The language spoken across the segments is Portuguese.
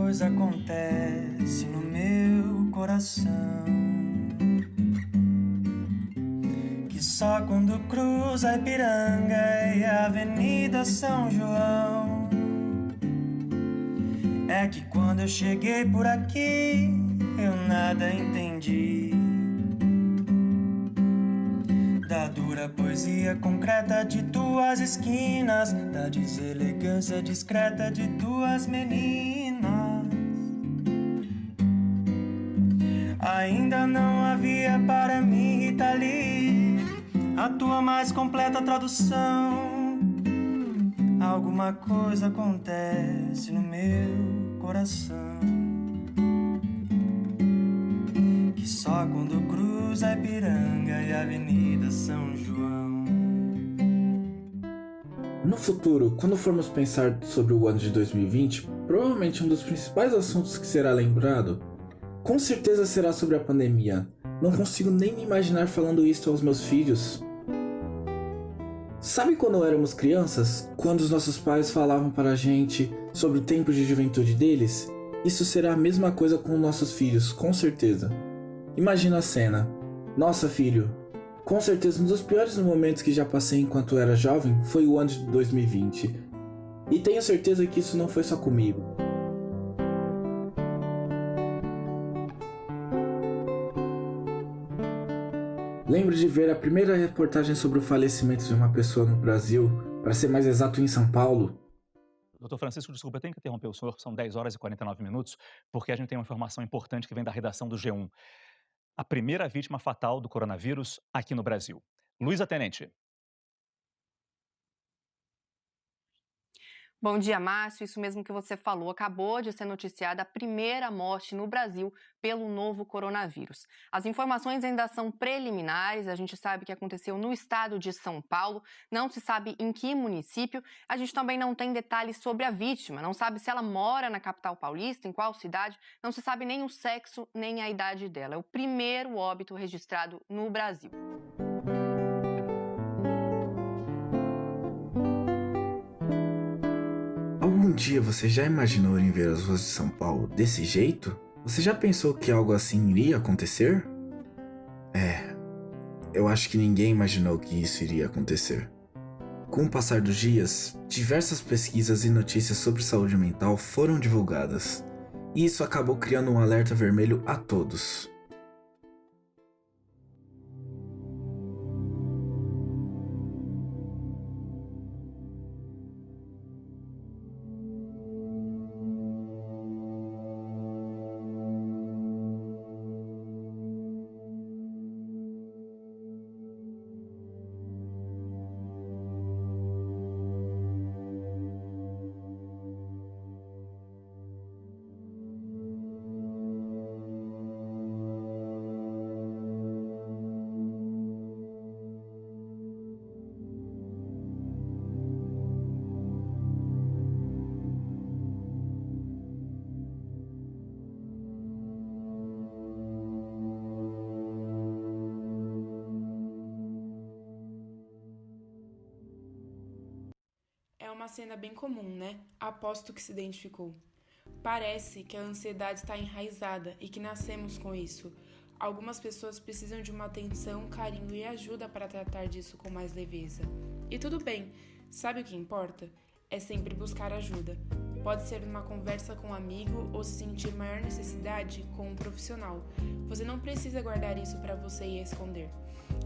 coisa acontece no meu coração, que só quando cruza a Ipiranga e a Avenida São João, é que quando eu cheguei por aqui eu nada entendi da dura poesia concreta de tuas esquinas, da deselegância discreta de tuas meninas. Ainda não havia para mim, Rita Lee, a tua mais completa tradução. Alguma coisa acontece no meu coração, que só quando cruza a Ipiranga e a Avenida São João. No futuro, quando formos pensar sobre o ano de 2020, provavelmente um dos principais assuntos que será lembrado, com certeza será sobre a pandemia. Não consigo nem me imaginar falando isso aos meus filhos. Sabe quando éramos crianças? Quando os nossos pais falavam para a gente sobre o tempo de juventude deles? Isso será a mesma coisa com nossos filhos, com certeza. Imagina a cena. Nossa, filho, com certeza um dos piores momentos que já passei enquanto era jovem foi o ano de 2020. E tenho certeza que isso não foi só comigo. Lembro de ver a primeira reportagem sobre o falecimento de uma pessoa no Brasil, para ser mais exato em São Paulo. Doutor Francisco, desculpa, eu tenho que interromper o senhor, são 10 horas e 49 minutos, porque a gente tem uma informação importante que vem da redação do G1. A primeira vítima fatal do coronavírus aqui no Brasil. Luísa Tenente. Bom dia, Márcio. Isso mesmo que você falou. Acabou de ser noticiada a primeira morte no Brasil pelo novo coronavírus. As informações ainda são preliminares. A gente sabe que aconteceu no estado de São Paulo. Não se sabe em que município. A gente também não tem detalhes sobre a vítima. Não sabe se ela mora na capital paulista, em qual cidade. Não se sabe nem o sexo, nem a idade dela. É o primeiro óbito registrado no Brasil. Algum dia você já imaginou em ver as ruas de São Paulo desse jeito? Você já pensou que algo assim iria acontecer? Eu acho que ninguém imaginou que isso iria acontecer. Com o passar dos dias, diversas pesquisas e notícias sobre saúde mental foram divulgadas, e isso acabou criando um alerta vermelho a todos. É uma cena bem comum, né? Aposto que se identificou. Parece que a ansiedade está enraizada e que nascemos com isso. Algumas pessoas precisam de uma atenção, carinho e ajuda para tratar disso com mais leveza. E tudo bem, sabe o que importa? É sempre buscar ajuda. Pode ser uma conversa com um amigo ou se sentir maior necessidade com um profissional. Você não precisa guardar isso para você e esconder.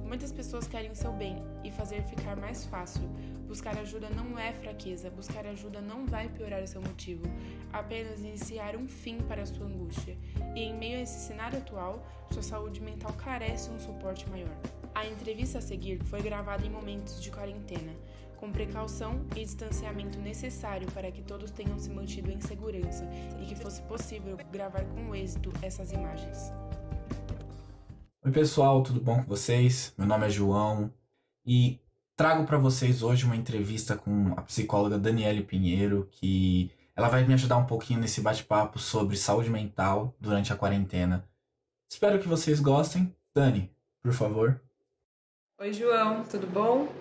Muitas pessoas querem seu bem e fazer ficar mais fácil. Buscar ajuda não é fraqueza, buscar ajuda não vai piorar o seu motivo, apenas iniciar um fim para a sua angústia. E em meio a esse cenário atual, sua saúde mental carece de um suporte maior. A entrevista a seguir foi gravada em momentos de quarentena, com precaução e distanciamento necessário para que todos tenham se mantido em segurança e que fosse possível gravar com êxito essas imagens. Oi pessoal, tudo bom com vocês? Meu nome é João e trago para vocês hoje uma entrevista com a psicóloga Daniele Pinheiro, que ela vai me ajudar um pouquinho nesse bate-papo sobre saúde mental durante a quarentena. Espero que vocês gostem. Dani, por favor. Oi João, tudo bom?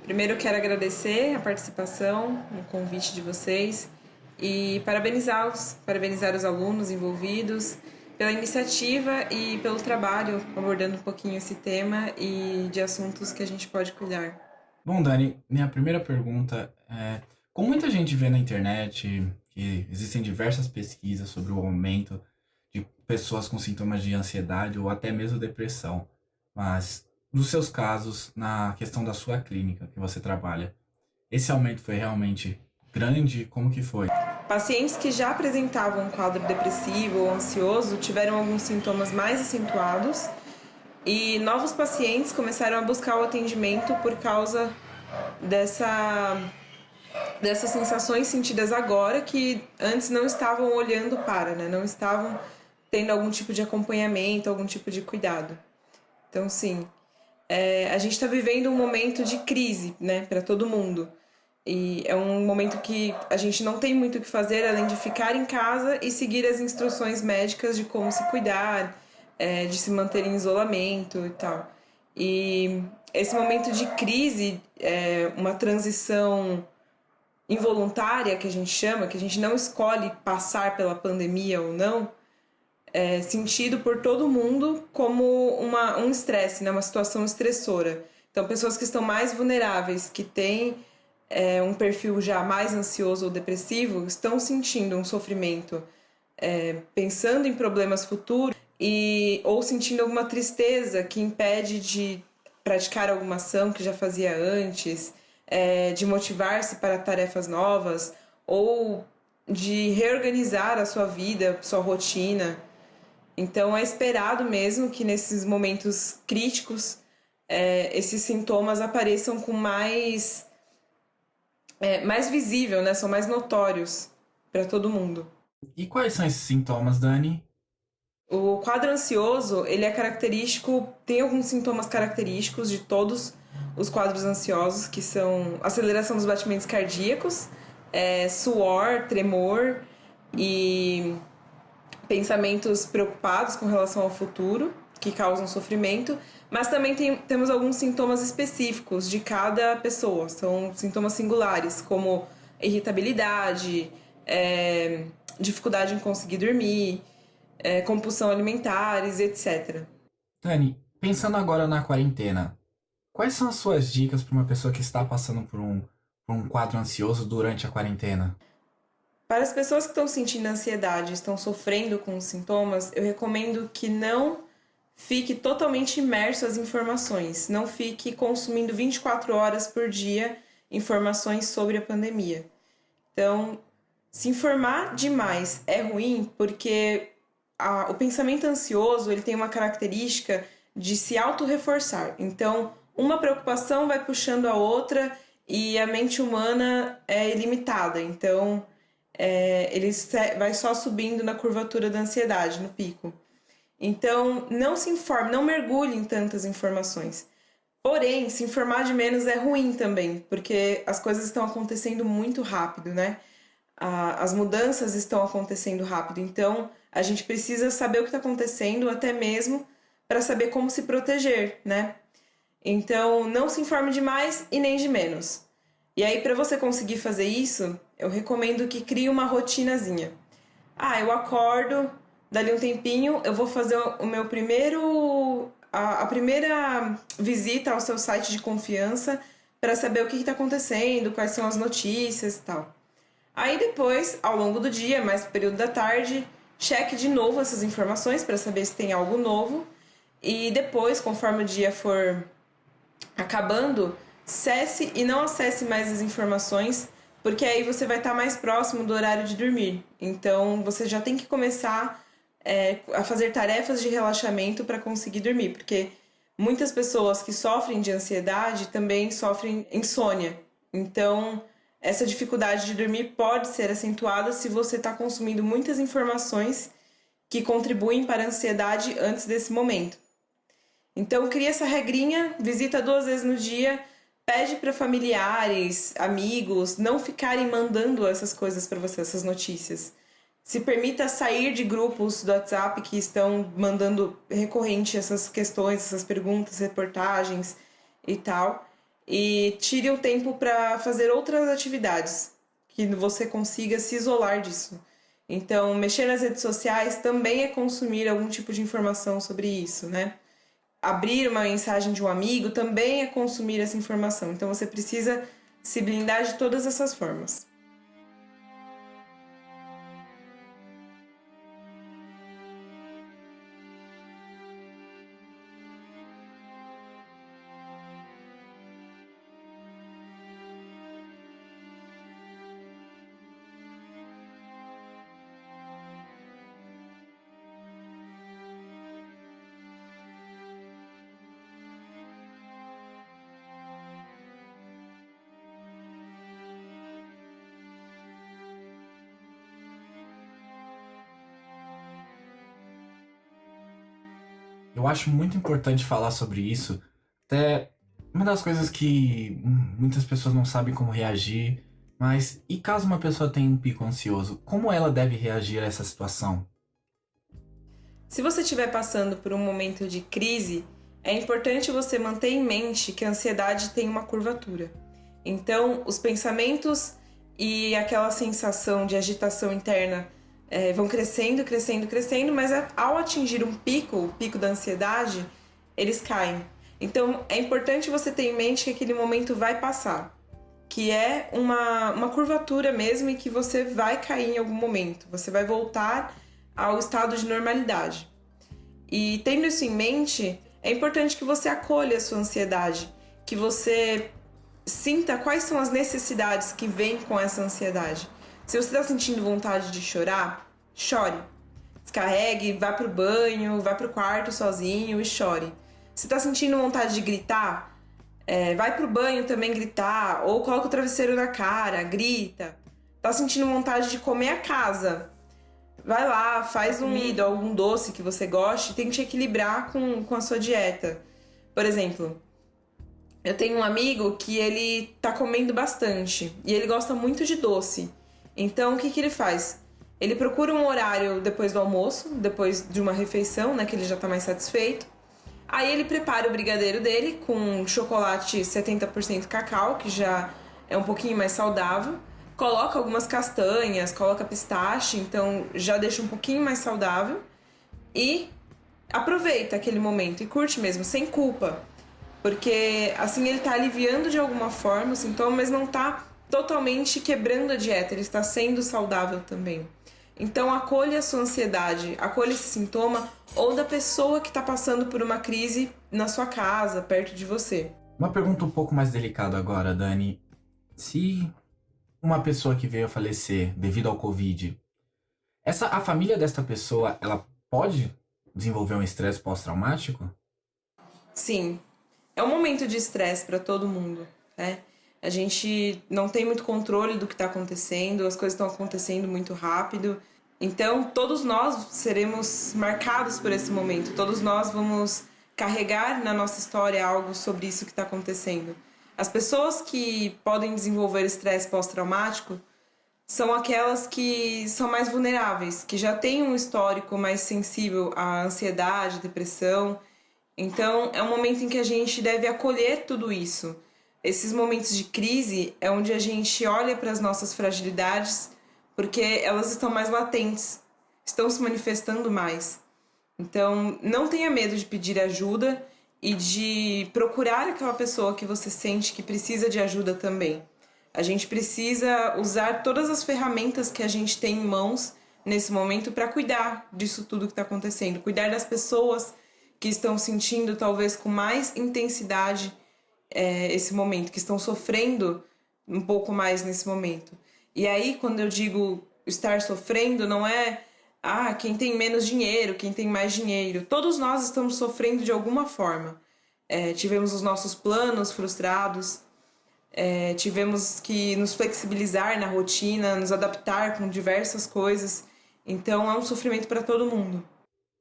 Primeiro eu quero agradecer a participação, o convite de vocês. e parabenizar os alunos envolvidos pela iniciativa e pelo trabalho, abordando um pouquinho esse tema e de assuntos que a gente pode cuidar. Bom, Dani, minha primeira pergunta é: como muita gente vê na internet que existem diversas pesquisas sobre o aumento de pessoas com sintomas de ansiedade ou até mesmo depressão, mas nos seus casos, na questão da sua clínica que você trabalha, esse aumento foi realmente grande? Como que foi? Pacientes que já apresentavam um quadro depressivo ou ansioso tiveram alguns sintomas mais acentuados e novos pacientes começaram a buscar o atendimento por causa dessas sensações sentidas agora que antes não estavam olhando para, né? Não estavam tendo algum tipo de acompanhamento, algum tipo de cuidado. Então, sim, a gente está vivendo um momento de crise, né, para todo mundo. E é um momento que a gente não tem muito o que fazer além de ficar em casa e seguir as instruções médicas de como se cuidar, de se manter em isolamento e tal. E esse momento de crise, uma transição involuntária que a gente chama, que a gente não escolhe passar pela pandemia ou não, é sentido por todo mundo como um estresse, né? Uma situação estressora. Então, pessoas que estão mais vulneráveis, que têm um perfil já mais ansioso ou depressivo, estão sentindo um sofrimento, pensando em problemas futuros ou sentindo alguma tristeza que impede de praticar alguma ação que já fazia antes, de motivar-se para tarefas novas ou de reorganizar a sua vida, sua rotina. Então é esperado mesmo que nesses momentos críticos esses sintomas apareçam com mais visível, né? São mais notórios para todo mundo. E quais são esses sintomas, Dani? O quadro ansioso, ele é característico, tem alguns sintomas característicos de todos os quadros ansiosos, que são aceleração dos batimentos cardíacos, suor, tremor e pensamentos preocupados com relação ao futuro, que causam sofrimento, mas também temos alguns sintomas específicos de cada pessoa, são sintomas singulares, como irritabilidade, dificuldade em conseguir dormir, compulsão alimentares, etc. Dani, pensando agora na quarentena, quais são as suas dicas para uma pessoa que está passando por um quadro ansioso durante a quarentena? Para as pessoas que estão sentindo ansiedade, estão sofrendo com os sintomas, eu recomendo que não fique totalmente imerso às informações, não fique consumindo 24 horas por dia informações sobre a pandemia. Então, se informar demais é ruim porque o pensamento ansioso ele tem uma característica de se autorreforçar. Então, uma preocupação vai puxando a outra e a mente humana é ilimitada. Então, ele vai só subindo na curvatura da ansiedade, no pico. Então, não se informe, não mergulhe em tantas informações. Porém, se informar de menos é ruim também, porque as coisas estão acontecendo muito rápido, né? As mudanças estão acontecendo rápido, então a gente precisa saber o que está acontecendo, até mesmo para saber como se proteger, né? Então, não se informe de mais e nem de menos. E aí, para você conseguir fazer isso, eu recomendo que crie uma rotinazinha. Eu acordo, dali um tempinho, eu vou fazer o meu a primeira visita ao seu site de confiança para saber o que está acontecendo, quais são as notícias e tal. Aí depois, ao longo do dia, mais no período da tarde, cheque de novo essas informações para saber se tem algo novo. E depois, conforme o dia for acabando, cesse e não acesse mais as informações, porque aí você vai estar mais próximo do horário de dormir. Então, você já tem que começar a fazer tarefas de relaxamento para conseguir dormir, porque muitas pessoas que sofrem de ansiedade também sofrem insônia. Então, essa dificuldade de dormir pode ser acentuada se você está consumindo muitas informações que contribuem para a ansiedade antes desse momento. Então, cria essa regrinha, visita 2 vezes no dia, pede para familiares, amigos, não ficarem mandando essas coisas para você, essas notícias. Se permita sair de grupos do WhatsApp que estão mandando recorrente essas questões, essas perguntas, reportagens e tal. E tire o tempo para fazer outras atividades que você consiga se isolar disso. Então, mexer nas redes sociais também é consumir algum tipo de informação sobre isso, né? Abrir uma mensagem de um amigo também é consumir essa informação. Então, você precisa se blindar de todas essas formas. Eu acho muito importante falar sobre isso. Até uma das coisas que muitas pessoas não sabem como reagir. Mas e caso uma pessoa tenha um pico ansioso, como ela deve reagir a essa situação? Se você estiver passando por um momento de crise, é importante você manter em mente que a ansiedade tem uma curvatura. Então, os pensamentos e aquela sensação de agitação interna vão crescendo, crescendo, crescendo, mas ao atingir o pico da ansiedade, eles caem. Então, é importante você ter em mente que aquele momento vai passar, que é uma curvatura mesmo e que você vai cair em algum momento, você vai voltar ao estado de normalidade. E tendo isso em mente, é importante que você acolha a sua ansiedade, que você sinta quais são as necessidades que vêm com essa ansiedade. Se você está sentindo vontade de chorar, chore. Descarregue, vá pro banho, vá pro quarto sozinho e chore. Se está sentindo vontade de gritar, vai pro banho também gritar, ou coloca o travesseiro na cara, grita. Tá sentindo vontade de comer a casa, vai lá, faz comida, algum doce que você goste, tente equilibrar com a sua dieta. Por exemplo, eu tenho um amigo que ele tá comendo bastante e ele gosta muito de doce. Então, o que ele faz? Ele procura um horário depois do almoço, depois de uma refeição, né, que ele já tá mais satisfeito. Aí ele prepara o brigadeiro dele com chocolate 70% cacau, que já é um pouquinho mais saudável. Coloca algumas castanhas, coloca pistache, então já deixa um pouquinho mais saudável. E aproveita aquele momento e curte mesmo, sem culpa. Porque assim ele tá aliviando de alguma forma o sintoma, mas não tá totalmente quebrando a dieta, ele está sendo saudável também. Então acolha a sua ansiedade, acolha esse sintoma ou da pessoa que está passando por uma crise na sua casa, perto de você. Uma pergunta um pouco mais delicada agora, Dani. Se uma pessoa que veio a falecer devido ao Covid, a família desta pessoa, ela pode desenvolver um estresse pós-traumático? Sim, é um momento de estresse para todo mundo, né? A gente não tem muito controle do que está acontecendo, as coisas estão acontecendo muito rápido. Então, todos nós seremos marcados por esse momento. Todos nós vamos carregar na nossa história algo sobre isso que está acontecendo. As pessoas que podem desenvolver estresse pós-traumático são aquelas que são mais vulneráveis, que já têm um histórico mais sensível à ansiedade, depressão. Então, é um momento em que a gente deve acolher tudo isso. Esses momentos de crise é onde a gente olha para as nossas fragilidades, porque elas estão mais latentes, estão se manifestando mais. Então, não tenha medo de pedir ajuda e de procurar aquela pessoa que você sente que precisa de ajuda também. A gente precisa usar todas as ferramentas que a gente tem em mãos nesse momento para cuidar disso tudo que está acontecendo, cuidar das pessoas que estão sentindo talvez com mais intensidade esse momento, que estão sofrendo um pouco mais nesse momento. E aí, quando eu digo estar sofrendo, não é quem tem menos dinheiro, quem tem mais dinheiro. Todos nós estamos sofrendo de alguma forma. Tivemos os nossos planos frustrados, tivemos que nos flexibilizar na rotina, nos adaptar com diversas coisas. Então, é um sofrimento para todo mundo.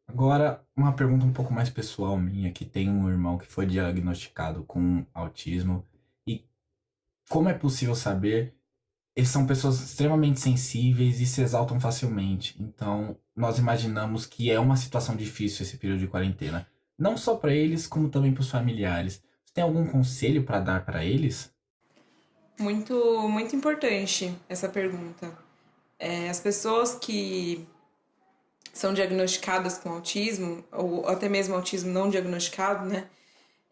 Agora, uma pergunta um pouco mais pessoal minha, que tem um irmão que foi diagnosticado com autismo. E como é possível saber? Eles são pessoas extremamente sensíveis e se exaltam facilmente. Então, nós imaginamos que é uma situação difícil esse período de quarentena. Não só para eles, como também para os familiares. Você tem algum conselho para dar para eles? Muito importante essa pergunta. As pessoas que são diagnosticadas com autismo, ou até mesmo autismo não diagnosticado, né?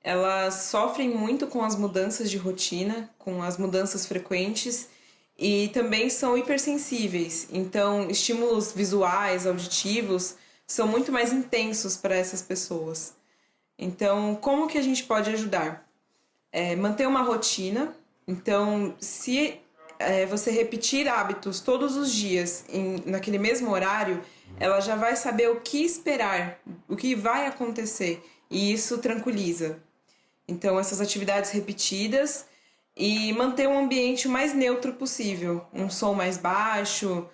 Elas sofrem muito com as mudanças de rotina, com as mudanças frequentes e também são hipersensíveis. Então, estímulos visuais, auditivos, são muito mais intensos para essas pessoas. Então, como que a gente pode ajudar? Manter uma rotina. Então, se você repetir hábitos todos os dias naquele mesmo horário, ela já vai saber o que esperar, o que vai acontecer, e isso tranquiliza. Então, essas atividades repetidas e manter um ambiente o mais neutro possível, um som mais baixo,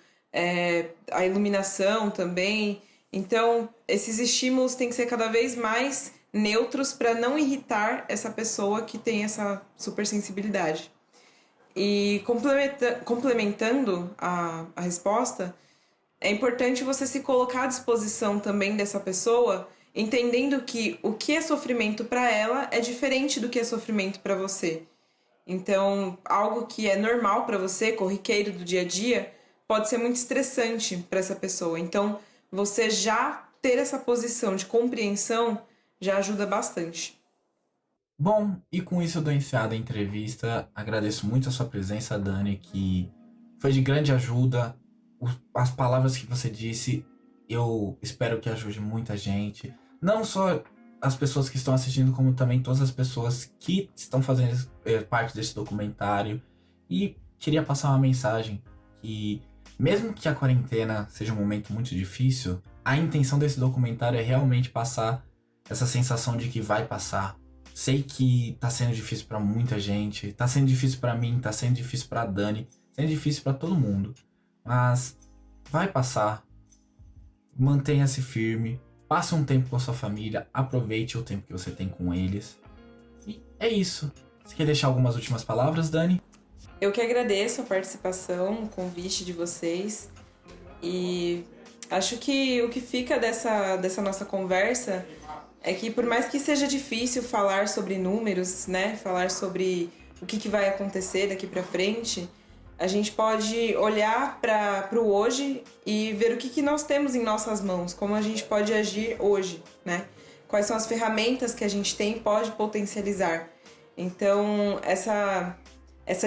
a iluminação também. Então, esses estímulos têm que ser cada vez mais neutros para não irritar essa pessoa que tem essa supersensibilidade. E complementando a resposta, é importante você se colocar à disposição também dessa pessoa, entendendo que o que é sofrimento para ela é diferente do que é sofrimento para você. Então, algo que é normal para você, corriqueiro do dia a dia, pode ser muito estressante para essa pessoa. Então, você já ter essa posição de compreensão já ajuda bastante. Bom, e com isso eu dou encerrada a entrevista. Agradeço muito a sua presença, Dani, que foi de grande ajuda. As palavras que você disse, eu espero que ajude muita gente. Não só as pessoas que estão assistindo, como também todas as pessoas que estão fazendo parte desse documentário. E queria passar uma mensagem que, mesmo que a quarentena seja um momento muito difícil, a intenção desse documentário é realmente passar essa sensação de que vai passar. Sei que tá sendo difícil pra muita gente, tá sendo difícil pra mim, tá sendo difícil pra Dani, sendo difícil pra todo mundo. Mas vai passar. Mantenha-se firme, passe um tempo com a sua família, aproveite o tempo que você tem com eles. E é isso. Você quer deixar algumas últimas palavras, Dani? Eu que agradeço a participação, o convite de vocês. E acho que o que fica dessa nossa conversa é que, por mais que seja difícil falar sobre números, né, falar sobre o que vai acontecer daqui para frente, a gente pode olhar para o hoje e ver o que nós temos em nossas mãos, como a gente pode agir hoje, né? Quais são as ferramentas que a gente tem e pode potencializar. Então, essa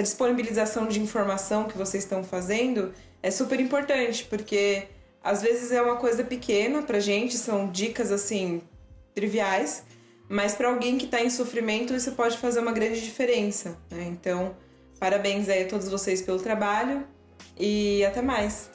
disponibilização de informação que vocês estão fazendo é super importante, porque às vezes é uma coisa pequena pra gente, são dicas assim triviais, mas para alguém que está em sofrimento isso pode fazer uma grande diferença, né? Então, parabéns aí a todos vocês pelo trabalho e até mais!